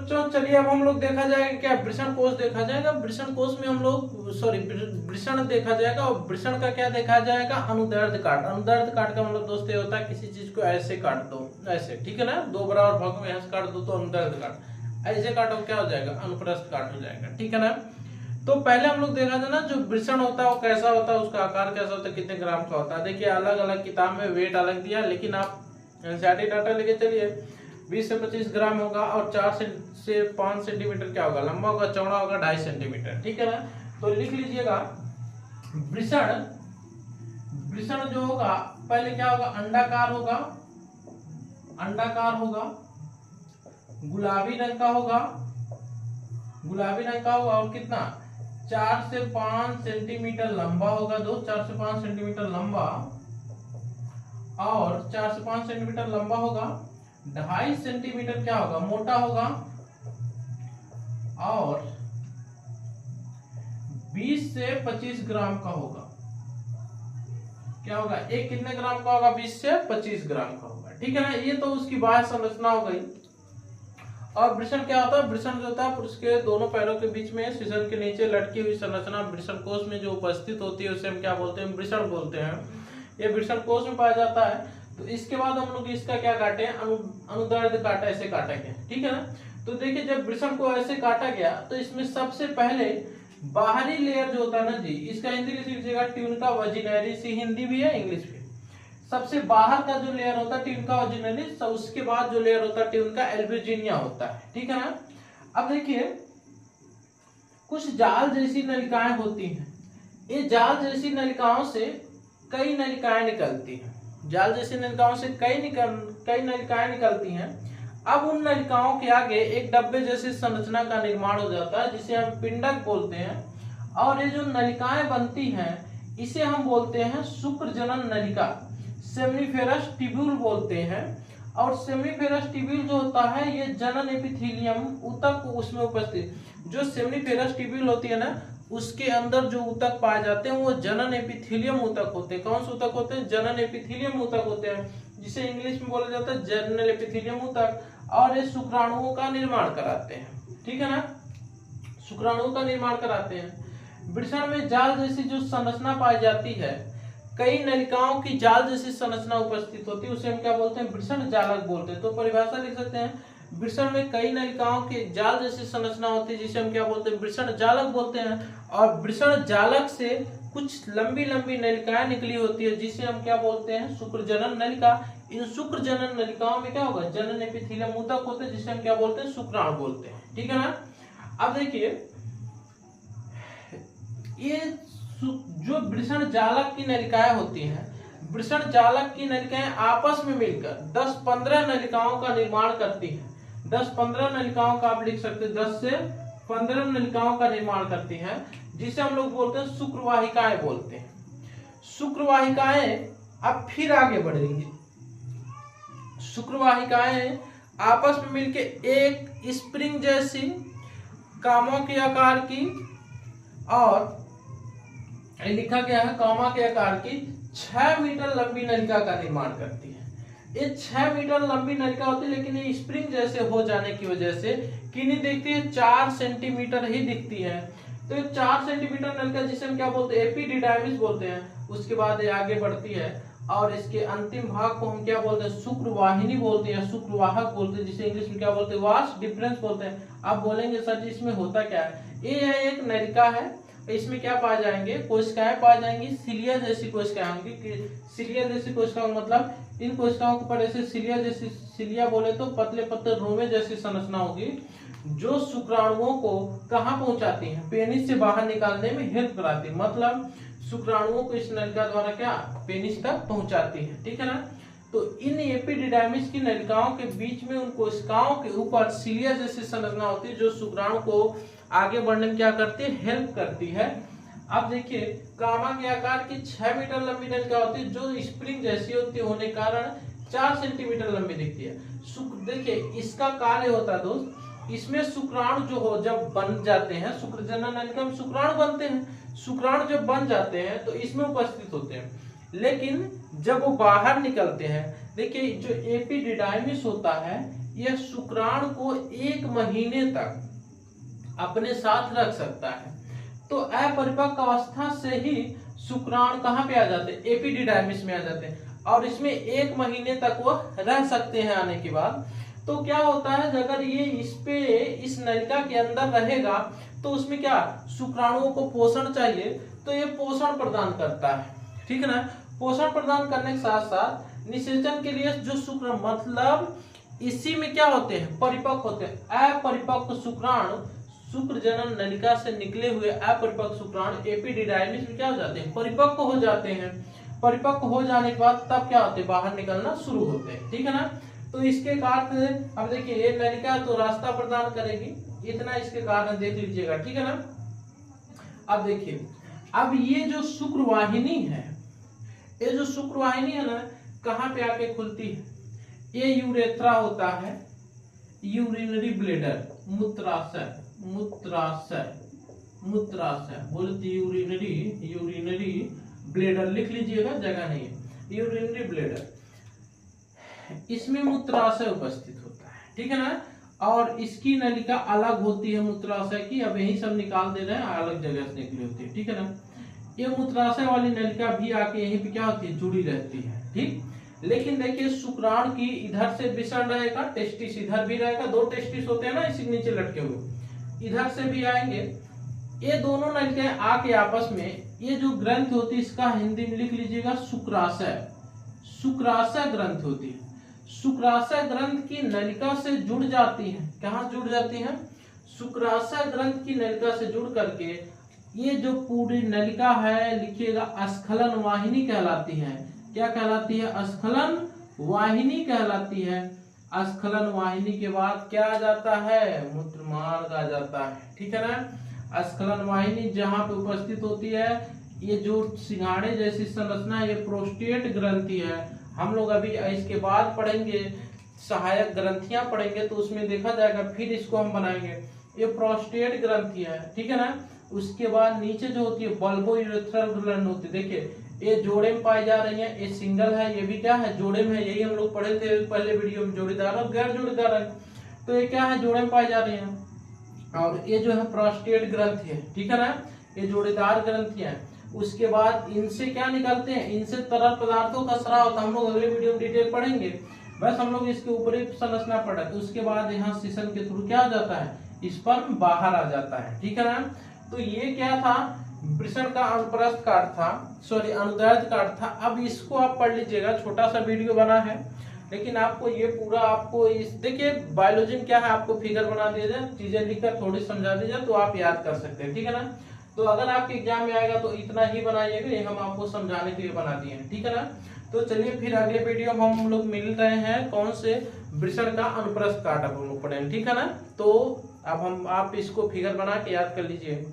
बच्चों चलिए अब हम लोग देखा जाएगा क्या वृषण कोश देखा जाएगा। वृषण कोश में हम लोग वृषण देखा जाएगा और वृषण का क्या देखा जाएगा, अनुदैर्ध्य काट। अनुदैर्ध्य काट का मतलब दोस्तों ये होता है किसी चीज को ऐसे काट दो, ऐसे, ठीक है ना, दो बराबर भागों में यहाँ से काट दो तो अनुदैर्ध्य काट, ऐसे काटो क्या हो जाएगा, अनुप्रस्थ काट हो जाएगा, ठीक है ना। तो पहले हम लोग देखा था ना जो वृषण होता है वो कैसा होता है, उसका आकार कैसा होता है, कितने ग्राम का होता है। देखिए अलग अलग किताब में वेट अलग दिया, लेकिन आप एनसीईआरटी डाटा लेके चलिए 20 से 25 ग्राम होगा और 4 से 5 सेंटीमीटर क्या होगा, लंबा होगा, चौड़ा होगा 2.5 सेंटीमीटर, ठीक है ना। तो लिख लीजिएगा वृषण, वृषण जो होगा पहले क्या होगा, अंडाकार होगा, अंडाकार होगा, गुलाबी रंग का होगा, गुलाबी रंग का होगा और कितना 4 से 5 सेंटीमीटर लंबा होगा दोस्त, 4 से 5 सेंटीमीटर लंबा, और 4 से 5 सेंटीमीटर लंबा होगा, 2.5 सेंटीमीटर क्या होगा, मोटा होगा, और 20 से 25 ग्राम का होगा। क्या होगा, एक कितने ग्राम का होगा, 20 से 25 ग्राम का होगा, ठीक है ना। ये तो उसकी बाह्य संरचना हो गई। और वृषण क्या होता है, वृषण जो होता है पुरुष के दोनों पैरों के बीच में शीर्ष के नीचे लटकी हुई संरचना वृषण कोश में जो उपस्थित होती है उसे हम क्या बोलते हैं, वृषण बोलते हैं। ये वृषण कोश में पाया जाता है। तो इसके बाद हम लोग इसका क्या काटे, अनुदैर्ध्य काटा, ऐसे काटा गया, ठीक है ना। तो देखिए जब वृषण को ऐसे काटा गया तो इसमें सबसे पहले बाहरी लेयर जो होता है ना जी, इसका हिंदी लिख लीजिएगा ट्यूनिका वजिनैरिस, हिंदी भी है इंग्लिश भी। सबसे बाहर का जो लेयर होता है ट्यूनिका वजिनैरिस, उसके बाद जो लेयर होता है ट्यूनिका एल्ब्यूजिनिया होता है, ठीक है ना। अब देखिए कुछ जाल जैसी नलिकाएं होती हैं, ये जाल जैसी नलिकाओं से कई नलिकाएं निकलती हैं, जाल जैसी नलिकाओं से कई नलिकाएं निकलती हैं। अब उन नलिकाओं के आगे एक डब्बे जैसी संरचना का निर्माण हो जाता है जिसे हम पिंडक बोलते हैं। और ये जो नलिकाएं बनती हैं इसे हम बोलते हैं शुक्रजनन नलिका, सेमिनिफेरस ट्यूब्यूल बोलते हैं। और सेमिनिफेरस ट्यूब्यूल जो होता है ये जनन एपिथेलियम ऊतक उसमें उपस्थित, जो सेमिनिफेरस ट्यूब्यूल होती है ना उसके अंदर जो ऊतक पाए जाते हैं वो जनन एपिथेलियम ऊतक होते हैं। कौन से ऊतक होते हैं, जनन एपिथेलियम ऊतक होते हैं, जिसे इंग्लिश में बोला जाता है जर्नल एपिथेलियम ऊतक। और ये शुक्राणुओं का निर्माण कराते हैं, ठीक है ना, शुक्राणुओं का निर्माण कराते हैं। वृषण में जाल जैसी जो संरचना पाई जाती है, कई नलिकाओं की जाल जैसी संरचना उपस्थित होती है, उसे हम क्या बोलते हैं, वृषण जालक बोलते हैं। तो परिभाषा लिख सकते हैं, वृषण में कई नलिकाओं की जाल जैसी संरचना होती है जिसे हम क्या बोलते हैं, वृषण जालक बोलते हैं। और वृषण जालक से कुछ लंबी लंबी नलिकाएं निकली होती है जिसे हम क्या बोलते हैं, शुक्रजनन नलिका। इन शुक्रजनन नलिकाओं में क्या होगा, जनन एपिथेलियम ऊतक होते हैं जिसे हम क्या बोलते हैं, शुक्राणु बोलते हैं, ठीक है ना। अब देखिए ये जो वृषण जालक की नलिकाएं होती हैं, वृषण जालक की नलिकाएं आपस में मिलकर 10-15 नलिकाओं का निर्माण करती हैं। 10-15 नलिकाओं का आप लिख सकते हैं, 10 से 15 नलिकाओं का निर्माण करती हैं जिसे हम लोग बोलते हैं शुक्रवाहिकाएं बोलते हैं। शुक्रवाहिकाएं अब फिर आगे बढ़ेंगी, शुक्रवाहिकाएं आपस में मिलके एक स्प्रिंग जैसी कामों के आकार की, और लिखा गया है कामा के आकार की 6 मीटर लंबी नलिका का निर्माण करती है। ये 6 मीटर लंबी नलिका होती है, लेकिन ये स्प्रिंग जैसे हो जाने की वजह से कितनी दिखती है, 4 सेंटीमीटर ही दिखती है। तो ये 4 सेंटीमीटर नलिका जिसे हम क्या बोलते हैं, एपिडिडाइमिस बोलते हैं। उसके बाद ये आगे बढ़ती है और इसके अंतिम भाग को हम क्या बोलते हैं, शुक्रवाहिनी बोलते हैं, शुक्रवाहक बोलते हैं, जिसे इंग्लिश में क्या बोलते हैं, वास डिफरेंस बोलते हैं। आप बोलेंगे सर जी इसमें होता क्या है, ये एक नलिका है, इसमें क्या पाए जाएंगे, कोशिकाएं पाई जाएंगी, सिलिया जैसी कोशिकाएं होंगी। सिलिया जैसी कोशिकाओं मतलब इन कोशिकाओं के ऊपर ऐसे सिलिया जैसी, सिलिया बोले तो पतले पतले रोमे जैसी संरचना होगी जो शुक्राणुओं को कहाँ पहुंचाती है, पेनिस से बाहर निकालने में हेल्प कराती है। मतलब शुक्राणुओं को इस नलिका द्वारा क्या पेनिस तक पहुंचाती है, ठीक है ना। तो इन एपिडिडाइमिस की नलिकाओं के बीच में उन कोशिकाओं के ऊपर सिलिया जैसी संरचना होती है जो शुक्राणु को आगे बढ़ने में क्या करती है, हेल्प करती है। अब देखिए कामा के आकार की 6 मीटर लंबी नलिका होती है जो स्प्रिंग जैसी होती होने कारण 4 सेंटीमीटर लंबी दिखती है। देखिए इसका कार्य होता है दोस्त, इसमें शुक्राणु जो हो जब बन जाते हैं, शुक्रजनन नलिका में शुक्राणु बनते हैं, शुक्राणु जब बन जाते हैं तो इसमें उपस्थित होते हैं। लेकिन जब वो बाहर निकलते हैं, देखिए जो एपिडिडाइमिस होता है, यह शुक्राणु को 1 महीने तक अपने साथ रख सकता है। तो अपरिपक्व अवस्था से ही शुक्राणु कहाँ पे आ जाते हैं, एपिडिडाइमिस में आ जाते हैं, और इसमें 1 महीने तक वो रह सकते हैं आने के बाद। तो क्या होता है, अगर ये इस नलिका के अंदर रहेगा तो उसमें क्या शुक्राणुओं को पोषण चाहिए, तो ये पोषण प्रदान करता है, ठीक है ना। पोषण प्रदान करने के साथ साथ निषेचन के लिए जो शुक्र मतलब इसी में क्या होते हैं, परिपक्व होते हैं। अपरिपक्व शुक्राणु शुक्र जनन नलिका से निकले हुए अपरिपक्व शुक्राणु एपिडिडाइमिस में क्या हो जाते हैं, परिपक्व हो जाते हैं। परिपक्व हो जाने के बाद तब क्या होते हैं, बाहर निकलना शुरू होते हैं, ठीक है ना। तो इसके कारण अब देखिए ये नलिका तो रास्ता प्रदान करेगी, इतना इसके कारण देख लीजिएगा, ठीक है ना। अब देखिए, अब ये जो शुक्रवाहिनी है, ये जो शुक्रवाहिनी है ना, कहाँ पे आके खुलती है, ये यूरेथ्रा होता है, यूरिनरी ब्लेडर, मूत्राशय बोलते यूरिनरी ब्लेडर लिख लीजिएगा, जगह नहीं है, यूरिनरी ब्लेडर, इसमें मूत्राशय उपस्थित होता है, ठीक है ना। और इसकी नलिका अलग होती है मूत्राशय की, अब यही सब निकाल दे रहे हैं, अलग जगह से निकली होती है, ठीक है ना। ये मूत्राशय वाली नलिका भी आके यहीं पे क्या होती है, जुड़ी रहती है, ठीक। लेकिन देखिए शुक्राणु की इधर से विषण रहेगा, टेस्टिस इधर भी रहेगा, 2 टेस्टिस होते हैं ना इसी नीचे लटके हुए, इधर से भी आएंगे। ये दोनों नलिकाएं आके आपस में, ये जो ग्रंथ होती है इसका हिंदी में लिख लीजिएगा शुक्राशय ग्रंथ होती है। शुक्राशय ग्रंथ की नलिका से जुड़ जाती है, कहाँ जुड़ जाती है, शुक्राशय ग्रंथ की नलिका से जुड़ करके ये जो पूरी नलिका है लिखिएगा स्खलन वाहिनी कहलाती है। क्या कहलाती है, स्खलन वाहिनी कहलाती है। स्खलन वाहिनी के बाद क्या आ जाता है, मूत्र मार्ग आ जाता है, ठीक है ना। स्खलन वाहिनी जहां पे उपस्थित होती है, ये जो सिंघाड़े जैसी संरचना है, ये प्रोस्टेट ग्रंथि है। हम लोग अभी इसके बाद पढ़ेंगे, सहायक ग्रंथियां पढ़ेंगे, तो उसमें देखा जाएगा, फिर इसको हम बनाएंगे। ये प्रोस्टेट ग्रंथि है, ठीक है ना। उसके बाद नीचे जो होती है बल्बो यूरेथ्रल ग्लैंड होती है, देखिए ये जोड़े में पाई जा रही है, ये सिंगल है, ये भी क्या है, जोड़े में है, यही हम लोग पढ़े थे पहले वीडियो में, जोड़ीदार और गैर जोड़ीदार है। तो ये क्या है, जोड़े में पाई जा रही है, और ये जो है प्रोस्टेट ग्रंथि है, ठीक है ना, ये जोड़ीदार ग्रंथि है। उसके बाद इनसे क्या निकलते हैं, इनसे तरल पदार्थों का स्राव होता है, हम लोग अगले वीडियो में डिटेल पढ़ेंगे, बस हम लोग इसके ऊपरी संरचना पढ़े। तो उसके बाद यहाँ सिसन के थ्रू क्या हो जाता है, स्पर्म बाहर आ जाता है, ठीक है ना। तो ये क्या था, वृषण का अनुप्रस्थ काट था, सॉरी अनुदैर्ध्य काट था। अब इसको आप पढ़ लीजिएगा, छोटा सा वीडियो बना है, लेकिन आपको ये पूरा आपको इस देखिए बायोलॉजी में क्या है, आपको फिगर बना दिया जाए, चीजें लिखकर थोड़ी समझा दी जाए तो आप याद कर सकते हैं, ठीक है ना। तो अगर आपके एग्जाम में आएगा तो इतना ही बनाइएगा, ये हम आपको समझाने के लिए बना दिए हैं, ठीक है ना। तो चलिए फिर अगले वीडियो में हम लोग मिल रहे हैं, कौन से, वृषण का अनुप्रस्थ काट अब हम लोग पढ़ेंगे, ठीक है ना। तो अब आप इसको फिगर बना के याद कर लीजिए।